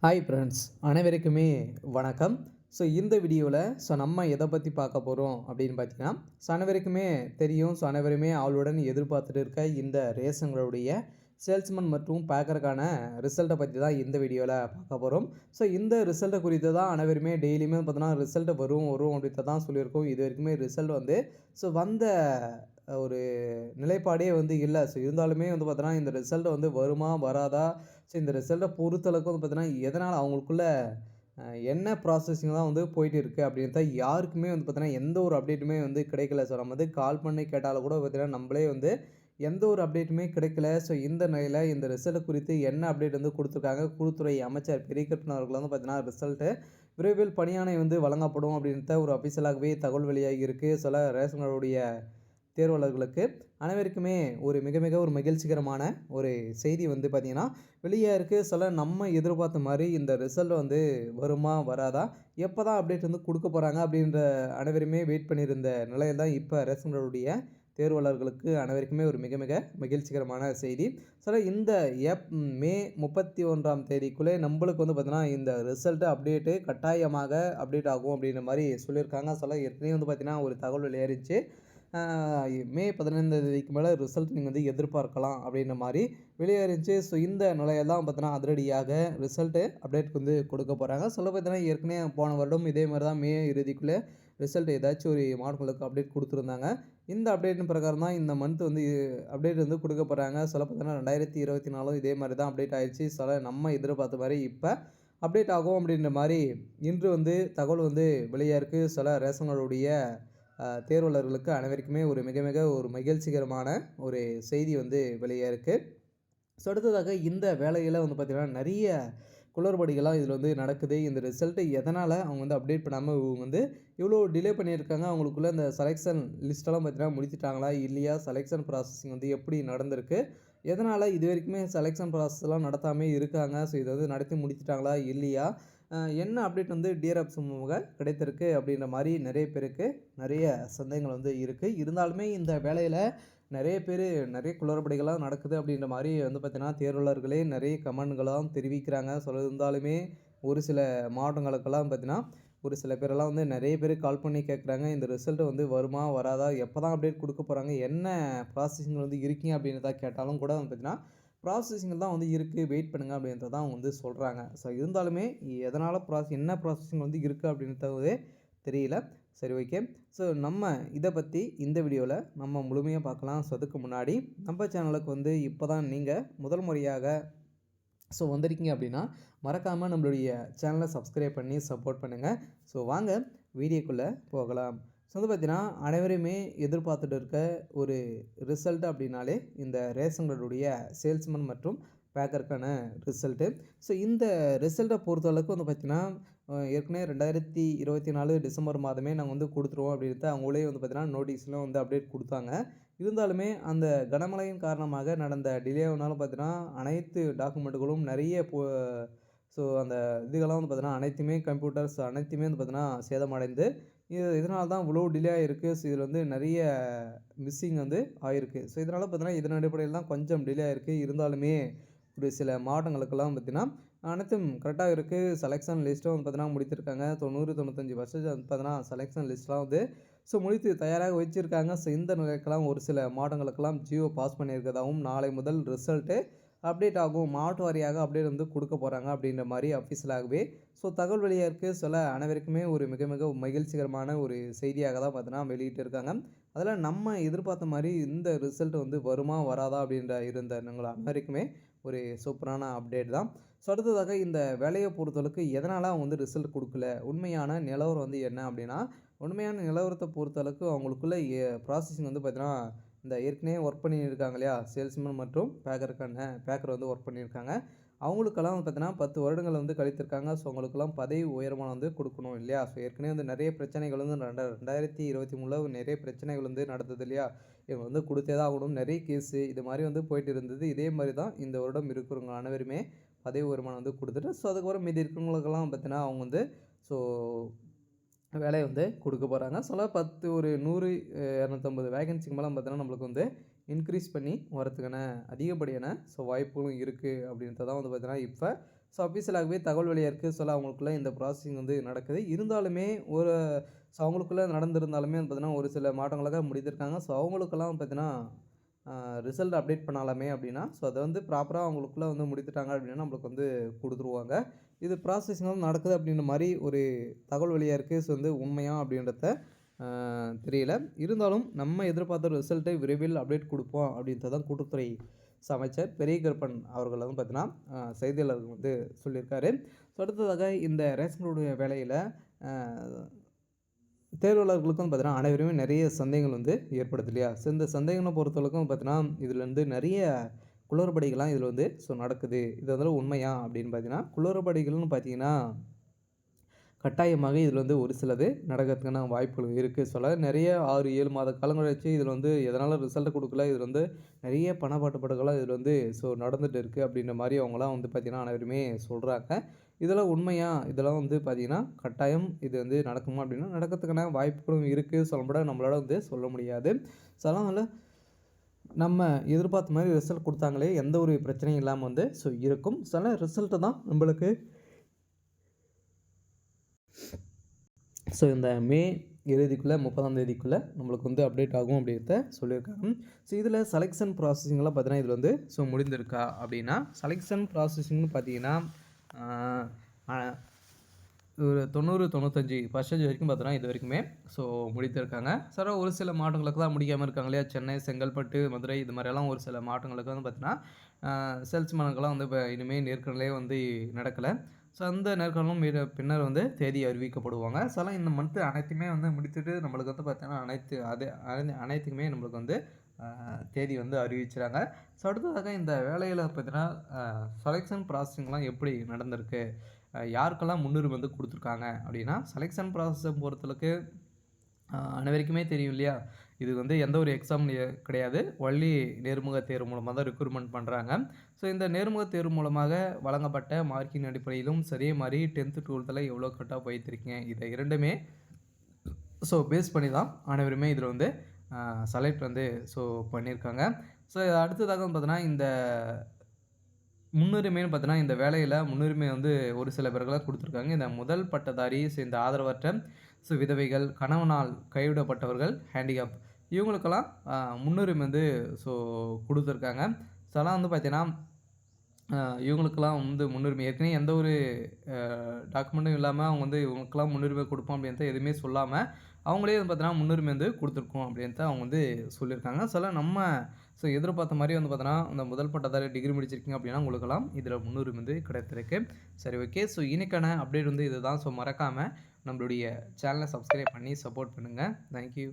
Hi friends, அனைவருக்குமே வணக்கம். இந்த வீடியோவில் நம்ம எதை பற்றி பார்க்க போகிறோம் அப்படின்னு பார்த்தீங்கன்னா, அனைவருக்குமே தெரியும். அனைவருமே ஆவலுடன் எதிர்பார்த்துட்டு இருக்க இந்த ரேஷன்களுடைய சேல்ஸ்மேன் மற்றும் பேக்கருக்கான ரிசல்ட்டை பற்றி தான் இந்த வீடியோவில் பார்க்க போகிறோம். இந்த ரிசல்ட்டை குறித்து தான் அனைவருமே டெய்லியுமே பார்த்தோன்னா ரிசல்ட் வரும் வரும் அப்படின்ட்டு தான் சொல்லியிருக்கோம். இது வரைக்குமே ரிசல்ட் வந்து வந்த ஒரு நிலைப்பாடே வந்து இல்ல. இருந்தாலுமே வந்து பார்த்தோன்னா, இந்த ரிசல்ட் வந்து வருமா? வராதா? இந்த ரிசல்ட்ட பொறுத்தளவுக்கு வந்து பார்த்தீங்கன்னா, எதனால அவங்களுக்குள்ள என்ன ப்ராசஸிங் தான் வந்து போயிட்டு இருக்கு அப்படின்றத யாருக்குமே வந்து பார்த்தீங்கன்னா, எந்த ஒரு அப்டேட்டுமே வந்து கிடைக்கல. நம்ம வந்து கால் பண்ணி கேட்டாலும் கூட பார்த்தீங்கன்னா, நம்மளே வந்து எந்த ஒரு அப்டேட்டுமே கிடைக்கல. இந்த நிலையில இந்த ரிசல்ட் குறித்து என்ன அப்டேட் வந்து குடுத்துருக்காங்க. குழுத்துறை அமைச்சர் பெரியகருப்பன் அவர்கள் வந்து பார்த்தீங்கன்னா, ரிசல்ட்டு விரைவில் பணியாணை வந்து வழங்கப்படும் அப்படின்ற ஒரு அஃபிஷியலாகவே தகவல் வெளியாகி இருக்கு. சில ரேஷன்களுடைய தேர்வாளர்களுக்கு அனைவருக்குமே ஒரு மிக மிக ஒரு மகிழ்ச்சிகரமான ஒரு செய்தி வந்து பார்த்திங்கன்னா வெளியே இருக்குது. நம்ம எதிர்பார்த்த மாதிரி இந்த ரிசல்ட் வந்து வருமா வராதா, எப்போ தான் அப்டேட் வந்து கொடுக்க போகிறாங்க அப்படின்ற அனைவருமே வெயிட் பண்ணியிருந்த நிலையில் தான் இப்போ ரேஷன்களுடைய தேர்வாளர்களுக்கு அனைவருக்குமே ஒரு மிக மிக மகிழ்ச்சிகரமான செய்தி. இந்த மே 31ஆம் தேதிக்குள்ளே நம்மளுக்கு வந்து பார்த்திங்கன்னா இந்த ரிசல்ட்டு அப்டேட்டு கட்டாயமாக அப்டேட் ஆகும் அப்படின்ற மாதிரி சொல்லியிருக்காங்க. ஏற்கனவே வந்து பார்த்திங்கன்னா ஒரு தகவல் வெளியேறிச்சு. மே 15ஆம் தேதிக்கு மேலே ரிசல்ட் நீங்கள் வந்து எதிர்பார்க்கலாம் அப்படின்ற மாதிரி வெளியேறிச்சு. இந்த நிலையில் தான் பார்த்தீங்கன்னா அதிரடியாக ரிசல்ட்டு அப்டேட் வந்து கொடுக்க போகிறாங்க. பார்த்தீங்கன்னா ஏற்கனவே போன வருடம் இதே மாதிரி தான் மே இறுதிக்குள்ளே ரிசல்ட் ஏதாச்சும் ஒரு மாவட்டங்களுக்கு அப்டேட் கொடுத்துருந்தாங்க. இந்த அப்டேட்டின் பிரகாரம் தான் இந்த மந்த் வந்து அப்டேட் வந்து கொடுக்க போகிறாங்க. பார்த்தீங்கன்னா 2024 இதே மாதிரி தான் அப்டேட் ஆயிடுச்சு. நம்ம எதிர்பார்த்த மாதிரி இப்போ அப்டேட் ஆகும் அப்படின்ற மாதிரி இன்று வந்து தகவல் வந்து வெளியாக இருக்குது. ரேஷன்களுடைய தேர்வாளர்களுக்கு அனைவருக்குமே ஒரு மிக மிக ஒரு மகிழ்ச்சிகரமான ஒரு செய்தி வந்து வெளியே இருக்குது. அடுத்ததாக இந்த வேலையில் வந்து பார்த்திங்கன்னா நிறைய குளறுபடிகள்லாம் இதில் வந்து நடக்குது. இந்த ரிசல்ட்டு எதனால் அவங்க வந்து அப்டேட் பண்ணாமல் இவங்க வந்து இவ்வளோ டிலே பண்ணியிருக்காங்க. அவங்களுக்குள்ள இந்த செலெக்ஷன் லிஸ்ட்டெல்லாம் பார்த்திங்கன்னா முடிச்சிட்டாங்களா இல்லையா? செலெக்ஷன் ப்ராசஸிங் வந்து எப்படி நடந்திருக்கு? எதனால் இது வரைக்குமே செலெக்ஷன் ப்ராசஸ்லாம் நடத்தாமல் இருக்காங்க? இதை வந்து நடத்தி முடிச்சிட்டாங்களா இல்லையா? என்ன அப்டேட் வந்து டிஆர்எஃப் மூலமாக கிடைத்திருக்கு அப்படின்ற மாதிரி நிறைய பேருக்கு நிறைய சந்தேகங்கள் வந்து இருக்குது. இருந்தாலுமே இந்த வேலையில் நிறைய பேர் நிறைய குளறுபடிகள்லாம் நடக்குது அப்படின்ற மாதிரி வந்து பார்த்திங்கன்னா தேர்வாளர்களே நிறைய கமெண்ட்களாம் தெரிவிக்கிறாங்க. இருந்தாலுமே ஒரு சில மாவட்டங்களுக்கெல்லாம் பார்த்திங்கன்னா ஒரு சில பேரெல்லாம் வந்து நிறைய பேர் கால் பண்ணி கேட்குறாங்க. இந்த ரிசல்ட் வந்து வருமா வராதா, எப்போ தான் அப்டேட் கொடுக்க போகிறாங்க, என்ன ப்ராசஸிங் வந்து இருக்கீங்க அப்படின்றத கேட்டாலும் கூட வந்து பார்த்திங்கன்னா ப்ராசஸிங் தான் வந்து இருக்குது, வெயிட் பண்ணுங்கள் அப்படின்றத தான் அவங்க வந்து சொல்கிறாங்க. இருந்தாலுமே எதனால் என்ன ப்ராசஸிங் வந்து இருக்குது அப்படின்றது தெரியல. சரி, ஓகே. நம்ம இதை பற்றி இந்த வீடியோவில் நம்ம முழுமையாக பார்க்கலாம். அதுக்கு முன்னாடி நம்ம சேனலுக்கு வந்து இப்போ தான் நீங்கள் முதல் முறையாக வந்திருக்கீங்க அப்படின்னா மறக்காமல் நம்மளுடைய சேனலை சப்ஸ்கிரைப் பண்ணி சப்போர்ட் பண்ணுங்கள். வாங்க வீடியோக்குள்ளே போகலாம். வந்து பார்த்தீங்கன்னா அனைவருமே எதிர்பார்த்துட்டு இருக்க ஒரு ரிசல்ட் அப்படின்னாலே இந்த ரேஷன்களுடைய சேல்ஸ்மேன் மற்றும் பேக்கருக்கான ரிசல்ட்டு. இந்த ரிசல்ட்டை பொறுத்தளவுக்கு வந்து பார்த்திங்கன்னா ஏற்கனவே 2024 டிசம்பர் மாதமே நாங்கள் வந்து கொடுத்துருவோம் அப்படின்ட்டு அவங்களே வந்து பார்த்திங்கன்னா நோட்டீஸ்லாம் வந்து அப்டேட் கொடுத்தாங்க. இருந்தாலுமே அந்த கனமழையின் காரணமாக நடந்த டிலேனாலும் பார்த்தீங்கன்னா அனைத்து டாக்குமெண்ட்டுகளும் நிறைய அந்த இதுகள்லாம் வந்து பார்த்தீங்கன்னா அனைத்துமே கம்ப்யூட்டர்ஸ் அனைத்துமே வந்து பார்த்தீங்கன்னா சேதமடைந்து இதனால தான் இவ்வளோ டிலே ஆகிருக்கு. இதில் வந்து நிறைய மிஸ்ஸிங் வந்து ஆகிருக்கு. இதனால் பார்த்தீங்கன்னா இதன் அடிப்படையில் தான் கொஞ்சம் டிலே ஆகிருக்கு. இருந்தாலுமே ஒரு சில மாவட்டங்களுக்கெல்லாம் பார்த்திங்கன்னா அனைத்தும் கரெக்டாக இருக்குது. செலெக்ஷன் லிஸ்ட்டும் வந்து பார்த்தீங்கன்னா முடித்திருக்காங்க. 90-95% வந்து பார்த்தீங்கன்னா செலெக்ஷன் லிஸ்ட்லாம் வந்து முடித்து தயாராக வச்சுருக்காங்க. இந்த நிலைக்கெல்லாம் ஒரு சில மாவட்டங்களுக்கெல்லாம் ஜியோ பாஸ் பண்ணியிருக்கிறதாகவும் நாளை முதல் ரிசல்ட்டு அப்டேட் ஆகும், மாவட்ட வாரியாக அப்டேட் வந்து கொடுக்க போகிறாங்க அப்படின்ற மாதிரி அஃபிஷியலாகவே தகவல் வெளியாக இருக்குது. அனைவருக்குமே ஒரு மிக மிக மகிழ்ச்சிகரமான ஒரு செய்தியாக தான் பார்த்தீங்கன்னா வெளியிட்டிருக்காங்க. அதில் நம்ம எதிர்பார்த்த மாதிரி இந்த ரிசல்ட் வந்து வருமா வராதா அப்படின்ற இருந்த எங்கள் அனைவருக்குமே ஒரு சூப்பரான அப்டேட் தான். அடுத்ததாக இந்த வேலையை பொறுத்தளவுக்கு எதனால் அவங்க வந்து ரிசல்ட் கொடுக்கல, உண்மையான நிலவரம் வந்து என்ன அப்படின்னா, உண்மையான நிலவரத்தை பொறுத்தளவுக்கு அவங்களுக்குள்ள ப்ராசஸிங் வந்து பார்த்தீங்கன்னா இந்த ஏற்கனவே ஒர்க் பண்ணியிருக்காங்க இல்லையா, சேல்ஸ்மேன் மற்றும் பேக்கர் வந்து ஒர்க் பண்ணியிருக்காங்க. அவங்களுக்கெல்லாம் வந்து பார்த்தீங்கன்னா 10 வருடங்கள் வந்து கழித்திருக்காங்க. அவங்களுக்கெல்லாம் பதவி உயர்மானம் வந்து கொடுக்கணும் இல்லையா. ஏற்கனவே வந்து நிறைய பிரச்சனைகள் வந்து 2023 நிறைய பிரச்சனைகள் வந்து நடந்தது இல்லையா. இவங்க வந்து கொடுத்தே தான் ஆகணும். நிறைய கேஸு இது மாதிரி வந்து போயிட்டு இருந்தது. இதே மாதிரி தான் இந்த வருடம் இருக்கிறவங்க அனைவருமே பதவி உயர்மானம் வந்து கொடுத்துட்டு அதுக்கப்புறம் மீதி இருக்கிறவங்களுக்கெல்லாம் பார்த்தீங்கன்னா அவங்க வந்து வேலையை வந்து கொடுக்க போகிறாங்க. 10 ஒரு 100 250 வேகன்சிக்கு மேலே பார்த்தீங்கன்னா நம்மளுக்கு வந்து இன்க்ரீஸ் பண்ணி வரதுக்கான அதிகப்படியான வாய்ப்புகளும் இருக்குது அப்படின்றத தான் வந்து பார்த்தீங்கன்னா இப்போ அஃபீஷியலாகவே தகவல் வெளியாக இருக்குது. அவங்களுக்குள்ள இந்த ப்ராசஸிங் வந்து நடக்குது. இருந்தாலுமே ஒரு அவங்களுக்குள்ள நடந்திருந்தாலுமே வந்து பார்த்தீங்கன்னா ஒரு சில மாற்றங்களாக முடித்திருக்காங்க. அவங்களுக்கெல்லாம் பார்த்தீங்கன்னா ரிசல்ட் அப்டேட் பண்ணாலாமே அப்படின்னா அதை வந்து ப்ராப்பராக அவங்களுக்குள்ள வந்து முடித்துட்டாங்க அப்படின்னா நம்மளுக்கு வந்து கொடுத்துருவாங்க. இது ப்ராசஸிங் வந்து நடக்குது அப்படின்ற மாதிரி ஒரு தகவல் வெளியாக இருக்குது. வந்து உண்மையா அப்படின்றத தெரியல. இருந்தாலும் நம்ம எதிர்பார்த்த ரிசல்ட்டை விரைவில் அப்டேட் கொடுப்போம் அப்படின்றதான் கூட்டுத்துறை அமைச்சர் பெரிய கருப்பன் அவர்கள் வந்து பார்த்தீங்கன்னா செய்தியாளர்கள் வந்து சொல்லியிருக்காரு. அடுத்ததாக இந்த ரேஷன் கார்டுடைய வேலையில் தேர்வாளர்களுக்கும் பார்த்தீங்கன்னா அனைவருமே நிறைய சந்தேகங்கள் வந்து ஏற்படுது இல்லையா? இந்த சந்தேகங்களை பொறுத்தவரைக்கும் பார்த்தீங்கன்னா இதில் வந்து நிறைய குளறுபடிகள்லாம் இதில் வந்து நடக்குது. இது வந்து உண்மையா அப்படின்னு பார்த்தீங்கன்னா குளறுபடிகள்னு பார்த்தீங்கன்னா கட்டாயமாக இதில் வந்து ஒரு சிலது நடக்கிறதுக்கான வாய்ப்புகள் இருக்குது. நிறைய 6, 7 மாத காலங்கள் கழிச்சு இதில் வந்து எதனால் ரிசல்ட் கொடுக்கல, இதில் வந்து நிறைய பணப்பாட்டுப்பாடுகள்லாம் இதில் வந்து நடந்துகிட்டு இருக்குது அப்படின்ற மாதிரி அவங்களாம் வந்து பார்த்திங்கன்னா அனைவருமே சொல்கிறாங்க. இதெல்லாம் உண்மையா? இதெல்லாம் வந்து பார்த்திங்கன்னா கட்டாயம் இது வந்து நடக்குமா அப்படின்னா நடக்கிறதுக்கான வாய்ப்புகளும் இருக்குது. நம்மளால் வந்து சொல்ல முடியாது. அதனால் நம்ம எதிர்பார்த்த மாதிரி ரிசல்ட் கொடுத்தாங்களே எந்த ஒரு பிரச்சனையும் இல்லாமல் வந்து இருக்கும். ரிசல்ட்டு தான் நம்மளுக்கு இந்த மே இறுதிக்குள்ளே 30ஆம் தேதிக்குள்ளே நம்மளுக்கு வந்து அப்டேட் ஆகும் அப்படின்றத சொல்லியிருக்காங்க. இதில் செலெக்ஷன் ப்ராசஸிங்லாம் பார்த்தீங்கன்னா இதில் வந்து முடிந்திருக்கா அப்படின்னா செலெக்ஷன் ப்ராசஸிங்னு பார்த்தீங்கன்னா ஒரு 90-95% வரைக்கும் பார்த்தோன்னா இது வரைக்குமே முடித்திருக்காங்க. ஒரு சில மாவட்டங்களுக்கு தான் முடிக்காமல் இருக்காங்க இல்லையா? சென்னை, செங்கல்பட்டு, மதுரை இது மாதிரியெல்லாம் ஒரு சில மாவட்டங்களுக்கு வந்து பார்த்தீங்கன்னா சேல்ஸ்மேனுக்கெல்லாம் வந்து இப்போ இனிமேல் நேர்காணலே வந்து நடக்கலை. அந்த நேர்காணலும் பின்னர் வந்து தேதி அறிவிக்கப்படுவாங்க. இந்த மந்த்து அனைத்துமே வந்து முடித்துட்டு நம்மளுக்கு வந்து பார்த்தீங்கன்னா அனைத்துக்குமே நம்மளுக்கு வந்து தேதி வந்து அறிவிச்சிட்டாங்க. அடுத்ததாக இந்த வேலையில் பார்த்தீங்கன்னா செலெக்ஷன் ப்ராசஸிங்லாம் எப்படி நடந்திருக்கு, யாருக்கெல்லாம் முன்னுரிமை வந்து கொடுத்துருக்காங்க அப்படின்னா செலெக்ஷன் ப்ராசஸை பொறுத்தளவுக்கு அனைவருக்குமே தெரியும் இல்லையா? இது வந்து எந்த ஒரு எக்ஸாம் கிடையாது. ஒன்லி நேர்முக தேர்வு மூலமாக தான் ரெக்ரூட்மெண்ட் பண்ணுறாங்க. இந்த நேர்முக தேர்வு மூலமாக வழங்கப்பட்ட மார்க்கின் அடிப்படையிலும் அதே மாதிரி 10th 12th எவ்வளோ கட் ஆஃப் வைத்திருக்கீங்க இதை இரண்டுமே பேஸ் பண்ணி தான் அனைவருமே இதில் வந்து செலக்ட் வந்து பண்ணியிருக்காங்க. அடுத்ததாக பார்த்தீங்கன்னா இந்த முன்னுரிமைன்னு பார்த்தீங்கன்னா இந்த வேலையில் முன்னுரிமை வந்து ஒரு சில பேர்களாக கொடுத்துருக்காங்க. இந்த முதல் பட்டதாரி, இந்த ஆதரவற்ற விதவைகள், கணவனால் கைவிடப்பட்டவர்கள், ஹேண்டிகேப் இவங்களுக்கெல்லாம் முன்னுரிமை வந்து கொடுத்துருக்காங்க. அதெல்லாம் வந்து பார்த்தீங்கன்னா இவங்களுக்கெல்லாம் வந்து முன்னுரிமை ஏற்கனவே எந்த ஒரு டாக்குமெண்ட்டும் இல்லாமல் அவங்க வந்து இவங்களுக்கெல்லாம் முன்னுரிமை கொடுப்போம் அப்படின்ட்டு எதுவுமே சொல்லாமல் அவங்களே வந்து பார்த்தீங்கன்னா முன்னுரிமை வந்து கொடுத்துருக்கோம் அப்படின்ட்டு அவங்க வந்து சொல்லியிருக்காங்க. நம்ம எதிர்பார்த்த மாதிரி வந்து பார்த்தோன்னா இந்த முதல் பட்டதாரி டிகிரி முடிச்சிருக்கீங்க அப்படின்னா உங்களுக்கெல்லாம் இதில் முன்னுரிமை வந்து கிடைத்திருக்கு. ஓகே. இன்னைக்கான அப்டேட் வந்து இதுதான். மறக்காமல் நம்மளுடைய சேனலை சப்ஸ்கிரைப் பண்ணி சப்போர்ட் பண்ணுங்கள். தேங்க்யூ.